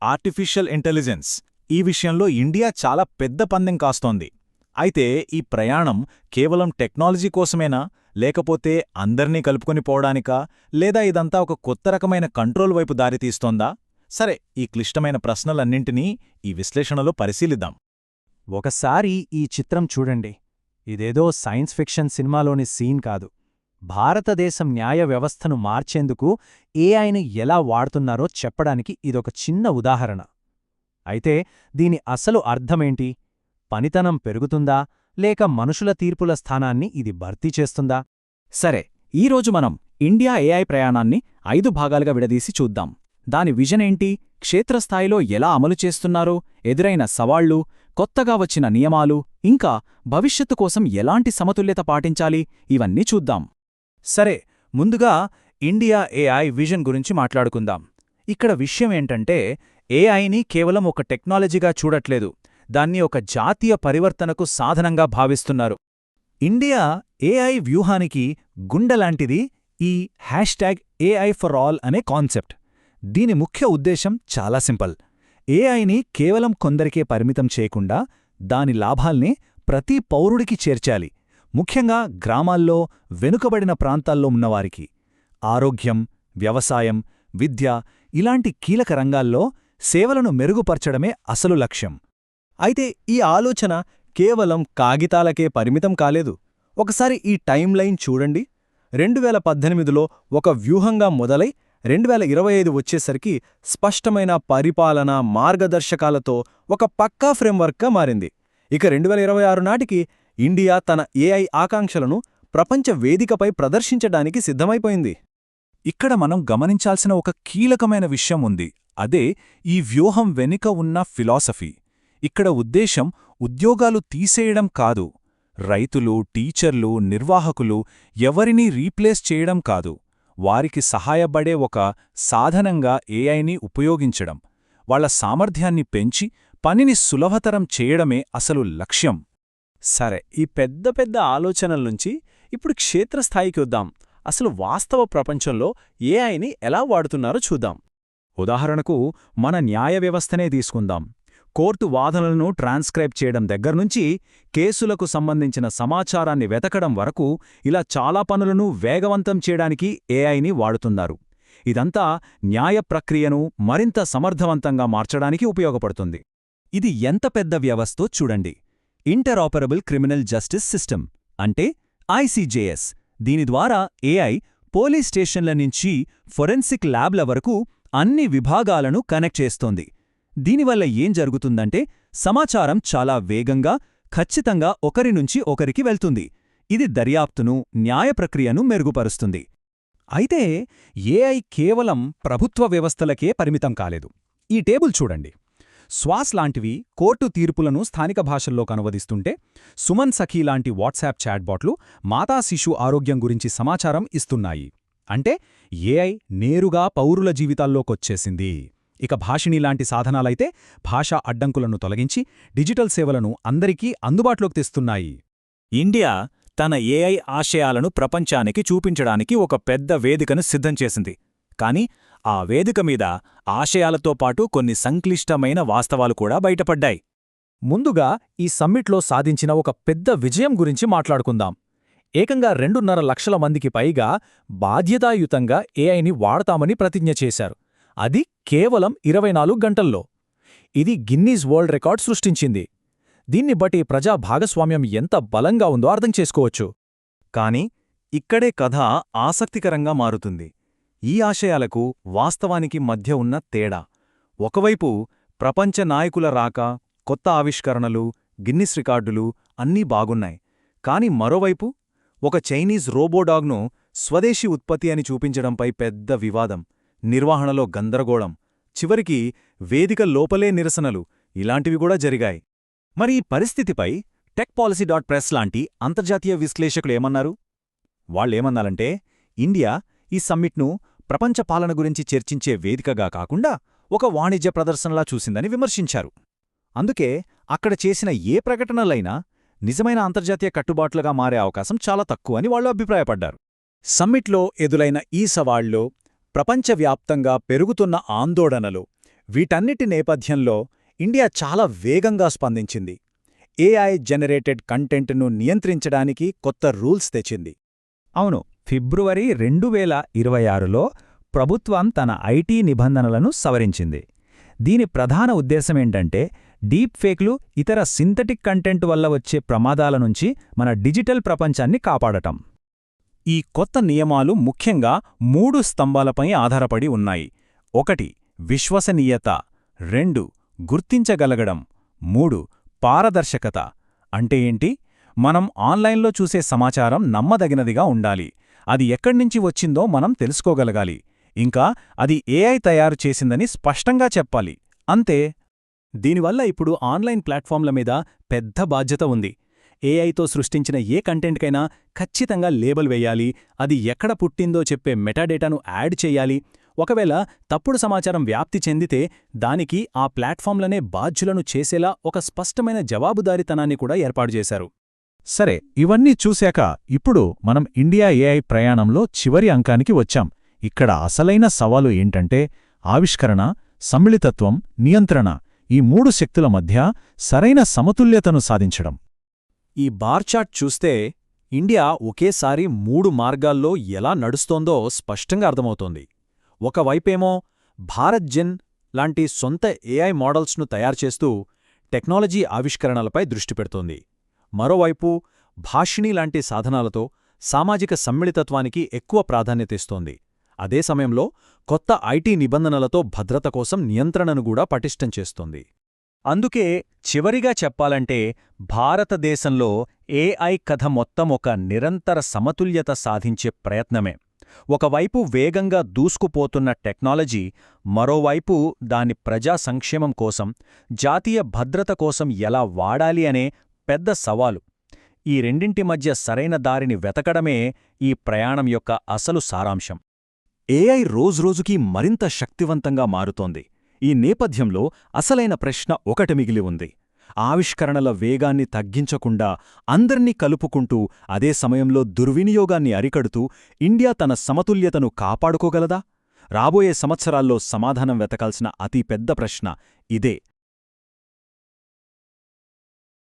Artificial intelligence ఈ విషయంలో India చాలా పెద్ద పందెం కాస్తోంది. అయితే ఈ ప్రయాణం కేవలం టెక్నాలజీ కోసమేనా, లేకపోతే అందర్నీ కలుపుకొని పోవడానికా, లేదా ఇదంతా ఒక కొత్త రకమైన కంట్రోల్ వైపు దారితీస్తోందా? సరే, ఈ క్లిష్టమైన ప్రశ్నలన్నింటినీ ఈ విశ్లేషణలో పరిశీలిద్దాం. ఒకసారి ఈ చిత్రం చూడండి. ఇదేదో సైన్స్ ఫిక్షన్ సినిమాలోని సీన్ కాదు. భారతదేశం న్యాయ వ్యవస్థను మార్చేందుకు ఏఐని ఎలా వాడుతున్నారో చెప్పడానికి ఇదొక చిన్న ఉదాహరణ. అయితే దీని అసలు అర్థమేంటి? పనితనం పెరుగుతుందా, లేక మనుషుల తీర్పుల స్థానాన్ని ఇది భర్తీ చేస్తుందా? సరే, ఈరోజు మనం ఇండియా ఏఐ ప్రయాణాన్ని 5 భాగాలుగా విడదీసి చూద్దాం. దాని విజనేంటి, క్షేత్రస్థాయిలో ఎలా అమలు చేస్తున్నారు, ఎదురైన సవాళ్లు, కొత్తగా వచ్చిన నియమాలు, ఇంకా భవిష్యత్తు కోసం ఎలాంటి సమతుల్యత పాటించాలి, ఇవన్నీ చూద్దాం. సరే, ముందుగా ఇండియా ఏఐ విజన్ గురించి మాట్లాడుకుందాం. ఇక్కడ విషయమేంటంటే, ఏఐని కేవలం ఒక టెక్నాలజీగా చూడట్లేదు, దాన్ని ఒక జాతీయ పరివర్తనకు సాధనంగా భావిస్తున్నారు. ఇండియా ఏఐ వ్యూహానికి గుండెలాంటిది ఈ #AI ఫర్ ఆల్ అనే కాన్సెప్ట్. దీని ముఖ్య ఉద్దేశం చాలా సింపుల్. ఏఐని కేవలం కొందరికే పరిమితం చేయకుండా దాని లాభాల్ని ప్రతి పౌరుడికి చేర్చాలి. ముఖ్యంగా గ్రామాల్లో, వెనుకబడిన ప్రాంతాల్లో ఉన్నవారికి. ఆరోగ్యం, వ్యవసాయం, విద్య ఇలాంటి కీలక రంగాల్లో సేవలను మెరుగుపర్చడమే అసలు లక్ష్యం. అయితే ఈ ఆలోచన కేవలం కాగితాలకే పరిమితం కాలేదు. ఒకసారి ఈ టైం లైన్ చూడండి. 2018లో ఒక వ్యూహంగా మొదలై 2025 వచ్చేసరికి స్పష్టమైన పరిపాలన మార్గదర్శకాలతో ఒక పక్కా ఫ్రేమ్వర్క్గా మారింది. ఇక 2026 నాటికి ఇండియా తన ఏఐ ఆకాంక్షలను ప్రపంచ వేదికపై ప్రదర్శించడానికి సిద్ధమైపోయింది. ఇక్కడ మనం గమనించాల్సిన ఒక కీలకమైన విషయం ఉంది. అదే ఈ వ్యూహం వెనుక ఉన్న ఫిలాసఫీ. ఇక్కడ ఉద్దేశం ఉద్యోగాలు తీసేయడం కాదు, రైతులు, టీచర్లు, నిర్వాహకులు ఎవరినీ రీప్లేస్ చేయడం కాదు, వారికి సహాయపడే ఒక సాధనంగా ఏఐని ఉపయోగించడం, వాళ్ల సామర్థ్యాన్ని పెంచి పనిని సులభతరం చేయడమే అసలు లక్ష్యం. సరే, ఈ పెద్ద పెద్ద ఆలోచనల్నుంచి ఇప్పుడు క్షేత్రస్థాయికి వద్దాం. అసలు వాస్తవ ప్రపంచంలో ఏఐని ఎలా వాడుతున్నారో చూద్దాం. ఉదాహరణకు మన న్యాయ వ్యవస్థనే తీసుకుందాం. కోర్టు వాదనలను ట్రాన్స్క్రైబ్ చేయడం దగ్గర్నుంచి కేసులకు సంబంధించిన సమాచారాన్ని వెతకడం వరకు ఇలా చాలా పనులను వేగవంతం చేయడానికి ఏఐని వాడుతున్నారు. ఇదంతా న్యాయ ప్రక్రియను మరింత సమర్థవంతంగా మార్చడానికి ఉపయోగపడుతుంది. ఇది ఎంత పెద్ద వ్యవస్థో చూడండి. ఇంటరాపరబుల్ క్రిమినల్ జస్టిస్ సిస్టమ్ అంటే ICJS. దీని ద్వారా ఏఐ పోలీస్ స్టేషన్ల నుంచి ఫొరెన్సిక్ ల్యాబ్ల వరకు అన్ని విభాగాలను కనెక్ట్ చేస్తోంది. దీనివల్ల ఏం జరుగుతుందంటే సమాచారం చాలా వేగంగా, ఖచ్చితంగా ఒకరి నుంచి ఒకరికి వెళ్తుంది. ఇది దర్యాప్తును, న్యాయ ప్రక్రియను మెరుగుపరుస్తుంది. అయితే ఏఐ కేవలం ప్రభుత్వ వ్యవస్థలకే పరిమితం కాలేదు. ఈ టేబుల్ చూడండి. శ్వాస్ లాంటివి కోర్టు తీర్పులను స్థానిక భాషల్లోకి అనువదిస్తుంటే, సుమన్ సఖీ లాంటి వాట్సాప్ చాట్బాట్లు మాతా శిశు ఆరోగ్యం గురించి సమాచారం ఇస్తున్నాయి. అంటే ఏఐ నేరుగా పౌరుల జీవితాల్లోకొచ్చేసింది. ఇక భాషిణి లాంటి సాధనాలైతే భాషా అడ్డంకులను తొలగించి డిజిటల్ సేవలను అందరికీ అందుబాటులోకి తెస్తున్నాయి. ఇండియా తన ఏఐ ఆశయాలను ప్రపంచానికి చూపించడానికి ఒక పెద్ద వేదికను సిద్ధం చేసింది. కాని ఆ వేదిక మీద ఆశయాలతో పాటు కొన్ని సంక్లిష్టమైన వాస్తవాలు కూడా బయటపడ్డాయి. ముందుగా ఈ సమ్మిట్లో సాధించిన ఒక పెద్ద విజయం గురించి మాట్లాడుకుందాం. ఏకంగా 2.5 లక్షల మందికి పైగా బాధ్యతాయుతంగా ఏఐని వాడతామని ప్రతిజ్ఞ చేశారు. అది కేవలం 24 గంటల్లో. ఇది గిన్నీస్ వరల్డ్ రికార్డ్ సృష్టించింది. దీన్ని బట్టి ప్రజా భాగస్వామ్యం ఎంత బలంగా ఉందో అర్థం చేసుకోవచ్చు. కాని ఇక్కడే కథ ఆసక్తికరంగా మారుతుంది. ఈ ఆశయాలకు వాస్తవానికి మధ్య ఉన్న తేడా. ఒకవైపు ప్రపంచ నాయకుల రాక, కొత్త ఆవిష్కరణలు, గిన్నిస్ రికార్డులు అన్నీ బాగున్నాయి. కాని మరోవైపు ఒక చైనీస్ రోబోడాగ్ను స్వదేశీ ఉత్పత్తి అని చూపించడంపై పెద్ద వివాదం, నిర్వహణలో గందరగోళం, చివరికి వేదిక లోపలే నిరసనలు ఇలాంటివి కూడా జరిగాయి. మరి ఈ పరిస్థితిపై టెక్పాలసీ.ప్రెస్ లాంటి అంతర్జాతీయ విశ్లేషకులు ఏమన్నారు? వాళ్ళేమన్నారంటే, ఇండియా ఈ సమ్మిట్ను ప్రపంచ పాలన గురించి చర్చించే వేదికగా కాకుండా ఒక వాణిజ్య ప్రదర్శనలా చూసిందని విమర్శించారు. అందుకే అక్కడ చేసిన ఏ ప్రకటనలైనా నిజమైన అంతర్జాతీయ కట్టుబాట్లుగా మారే అవకాశం చాలా తక్కువని వాళ్ళు అభిప్రాయపడ్డారు. సమ్మిట్లో ఎదురైన ఈ సవాళ్లు, ప్రపంచవ్యాప్తంగా పెరుగుతున్న ఆందోళనలు, వీటన్నిటి నేపథ్యంలో ఇండియా చాలా వేగంగా స్పందించింది. ఏఐ జనరేటెడ్ కంటెంట్ను నియంత్రించడానికి కొత్త రూల్స్ తెచ్చింది. అవును, ఫిబ్రవరి 2026లో ప్రభుత్వం తన ఐటీ నిబంధనలను సవరించింది. దీని ప్రధాన ఉద్దేశమేంటంటే డీప్ ఫేక్లు, ఇతర సింథటిక్ కంటెంట్ వల్ల వచ్చే ప్రమాదాల నుంచి మన డిజిటల్ ప్రపంచాన్ని కాపాడటం. ఈ కొత్త నియమాలు ముఖ్యంగా 3 స్తంభాలపై ఆధారపడి ఉన్నాయి. 1 విశ్వసనీయత, 2 గుర్తించగలగడం, 3 పారదర్శకత. అంటే ఏంటి? మనం ఆన్లైన్లో చూసే సమాచారం నమ్మదగినదిగా ఉండాలి, అది ఎక్కడ్నించి వచ్చిందో మనం తెలుసుకోగలగాలి, ఇంకా అది ఏఐ తయారు చేసిందని స్పష్టంగా చెప్పాలి. అంతే. దీనివల్ల ఇప్పుడు ఆన్లైన్ ప్లాట్ఫామ్ల మీద పెద్ద బాధ్యత ఉంది. ఏఐతో సృష్టించిన ఏ కంటెంట్కైనా ఖచ్చితంగా లేబుల్ వేయాలి, అది ఎక్కడ పుట్టిందో చెప్పే మెటాడేటాను యాడ్ చెయ్యాలి. ఒకవేళ తప్పుడు సమాచారం వ్యాప్తి చెందితే దానికి ఆ ప్లాట్ఫామ్లనే బాధ్యులను చేసేలా ఒక స్పష్టమైన జవాబుదారీతనాన్ని కూడా ఏర్పాటు చేశారు. సరే, ఇవన్నీ చూశాక ఇప్పుడు మనం ఇండియా ఏఐ ప్రయాణంలో చివరి అంకానికి వచ్చాం. ఇక్కడ అసలైన సవాలు ఏంటంటే ఆవిష్కరణ, సమ్మిళితత్వం, నియంత్రణ, ఈ 3 శక్తుల మధ్య సరైన సమతుల్యతను సాధించడం. ఈ బార్ చార్ట్ చూస్తే ఇండియా ఒకేసారి 3 మార్గాల్లో ఎలా నడుస్తోందో స్పష్టంగా అర్థమవుతోంది. ఒకవైపేమో భారత్ జెన్ లాంటి సొంత ఏఐ మోడల్స్ను తయారుచేస్తూ టెక్నాలజీ ఆవిష్కరణలపై దృష్టి పెడుతోంది. మరోవైపు భాషిణి లాంటి సాధనాలతో సామాజిక సమ్మిళితత్వానికి ఎక్కువ ప్రాధాన్యతనిస్తోంది. అదే సమయంలో కొత్త ఐటీ నిబంధనలతో భద్రత కోసం నియంత్రణను కూడా పటిష్టం చేస్తోంది. అందుకే చివరిగా చెప్పాలంటే భారతదేశంలో ఏఐ కథ మొత్తం ఒక నిరంతర సమతుల్యత సాధించే ప్రయత్నమే. ఒకవైపు వేగంగా దూసుకుపోతున్న టెక్నాలజీ, మరోవైపు దాని ప్రజా సంక్షేమం కోసం, జాతీయ భద్రత కోసం ఎలా వాడాలి అనే పెద్ద సవాలు. ఈ రెండింటి మధ్య సరైన దారిని వెతకడమే ఈ ప్రయాణం యొక్క అసలు సారాంశం. ఏఐ రోజురోజుకీ మరింత శక్తివంతంగా మారుతోంది. ఈ నేపథ్యంలో అసలైన ప్రశ్న ఒకటి మిగిలి ఉంది. ఆవిష్కరణల వేగాన్ని తగ్గించకుండా అందర్నీ కలుపుకుంటూ అదే సమయంలో దుర్వినియోగాన్ని అరికడుతూ ఇండియా తన సమతుల్యతను కాపాడుకోగలదా? రాబోయే సంవత్సరాల్లో సమాధానం వెతకాల్సిన అతిపెద్ద ప్రశ్న ఇదే.